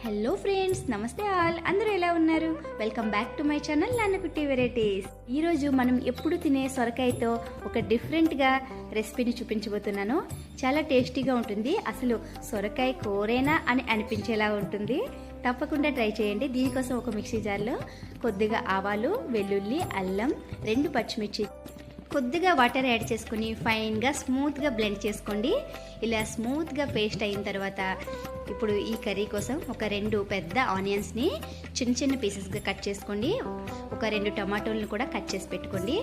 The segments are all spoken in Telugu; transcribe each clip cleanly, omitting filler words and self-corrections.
హలో ఫ్రెండ్స్, నమస్తే ఆల్. అందరూ ఎలా ఉన్నారు? Welcome back to my channel Nannakutti varieties. ఈరోజు మనం ఎప్పుడు తినే సొరకాయతో ఒక డిఫరెంట్గా రెసిపీని చూపించబోతున్నాను. చాలా టేస్టీగా ఉంటుంది. అసలు సొరకాయ కూరేనా అని అనిపించేలా ఉంటుంది. తప్పకుండా ట్రై చేయండి. దీనికోసం ఒక మిక్సీ జార్లో కొద్దిగా ఆవాలు, వెల్లుల్లి, అల్లం, 2 పచ్చిమిర్చి, కొద్దిగా వాటర్ యాడ్ చేసుకుని ఫైన్గా స్మూత్గా బ్లెండ్ చేసుకోండి. ఇలా స్మూత్గా పేస్ట్ అయిన తర్వాత ఇప్పుడు ఈ కర్రీ కోసం ఒక 2 పెద్ద ఆనియన్స్ని చిన్న చిన్న పీసెస్గా కట్ చేసుకోండి. ఒక 2 టమాటోలను కూడా కట్ చేసి పెట్టుకోండి.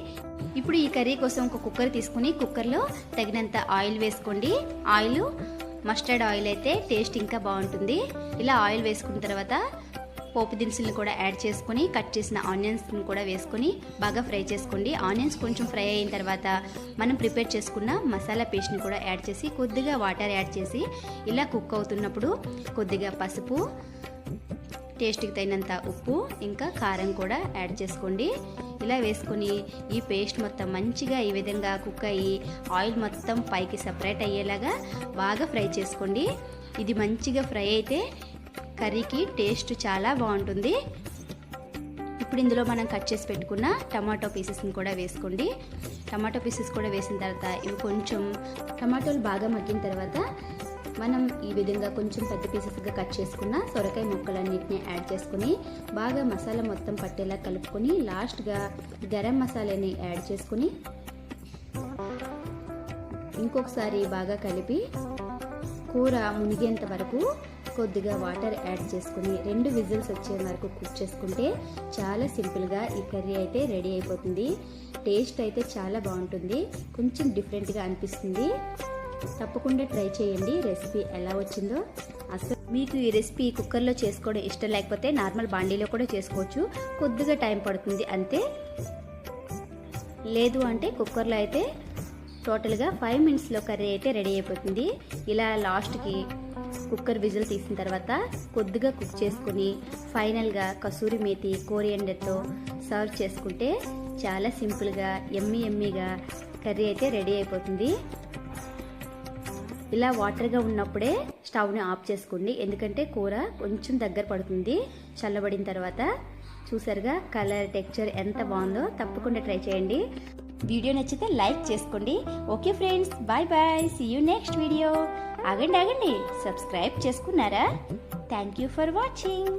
ఇప్పుడు ఈ కర్రీ కోసం ఒక కుక్కర్ తీసుకుని కుక్కర్లో తగినంత ఆయిల్ వేసుకోండి. ఆయిల్ మస్టర్డ్ ఆయిల్ అయితే టేస్ట్ ఇంకా బాగుంటుంది. ఇలా ఆయిల్ వేసుకున్న తర్వాత పోపు దినుసులను కూడా యాడ్ చేసుకొని కట్ చేసిన ఆనియన్స్ని కూడా వేసుకొని బాగా ఫ్రై చేసుకోండి. ఆనియన్స్ కొంచెం ఫ్రై అయిన తర్వాత మనం ప్రిపేర్ చేసుకున్న మసాలా పేస్ట్ని కూడా యాడ్ చేసి కొద్దిగా వాటర్ యాడ్ చేసి ఇలా కుక్ అవుతున్నప్పుడు కొద్దిగా పసుపు, టేస్ట్కి తగినంత ఉప్పు, ఇంకా కారం కూడా యాడ్ చేసుకోండి. ఇలా వేసుకొని ఈ పేస్ట్ మొత్తం మంచిగా ఈ విధంగా కుక్ అయ్యి ఆయిల్ మొత్తం పైకి సపరేట్ అయ్యేలాగా బాగా ఫ్రై చేసుకోండి. ఇది మంచిగా ఫ్రై అయితే కర్రీకి టేస్ట్ చాలా బాగుంటుంది. ఇప్పుడు ఇందులో మనం కట్ చేసి పెట్టుకున్న టమాటో పీసెస్ని కూడా వేసుకోండి. టమాటో పీసెస్ కూడా వేసిన తర్వాత ఇవి కొంచెం టమాటోలు బాగా మగ్గిన తర్వాత మనం ఈ విధంగా కొంచెం పెద్ద పీసెస్గా కట్ చేసుకున్న సొరకాయ ముక్కలన్నిటిని యాడ్ చేసుకుని బాగా మసాలా మొత్తం పట్టేలా కలుపుకొని లాస్ట్గా గరం మసాలాని యాడ్ చేసుకుని ఇంకొకసారి బాగా కలిపి కూర మునిగేంత వరకు కొద్దిగా వాటర్ యాడ్ చేసుకుని 2 విజిల్స్ వచ్చే వరకు కుక్ చేసుకుంటే చాలా సింపుల్గా ఈ కర్రీ అయితే రెడీ అయిపోతుంది. టేస్ట్ అయితే చాలా బాగుంటుంది. కొంచెం డిఫరెంట్గా అనిపిస్తుంది. తప్పకుండా ట్రై చేయండి. రెసిపీ ఎలా వచ్చిందో. అసలు మీకు ఈ రెసిపీ కుక్కర్లో చేసుకోవడం ఇష్టం లేకపోతే నార్మల్ బాండీలో కూడా చేసుకోవచ్చు. కొద్దిగా టైం పడుతుంది అంతే. లేదు అంటే కుక్కర్లో అయితే టోటల్గా 5 మినిట్స్లో కర్రీ అయితే రెడీ అయిపోతుంది. ఇలా లాస్ట్కి కుక్కర్ విజిల్ తీసిన తర్వాత కొద్దిగా కుక్ చేసుకుని ఫైనల్గా కసూరి మేతి, కోరియండర్తో సర్వ్ చేసుకుంటే చాలా సింపుల్గా ఎమ్మీగా కర్రీ అయితే రెడీ అయిపోతుంది. ఇలా వాటర్గా ఉన్నప్పుడే స్టవ్ని ఆఫ్ చేసుకోండి. ఎందుకంటే కూర కొంచెం దగ్గర పడుతుంది చల్లబడిన తర్వాత. చూసారుగా కలర్, టెక్స్చర్ ఎంత బాగుందో. తప్పకుండా ట్రై చేయండి. వీడియో నచ్చితే లైక్ చేసుకోండి. Okay friends, bye bye. See you next video. ఆగండి, సబ్స్క్రైబ్ చేసుకున్నారా? Thank you for watching.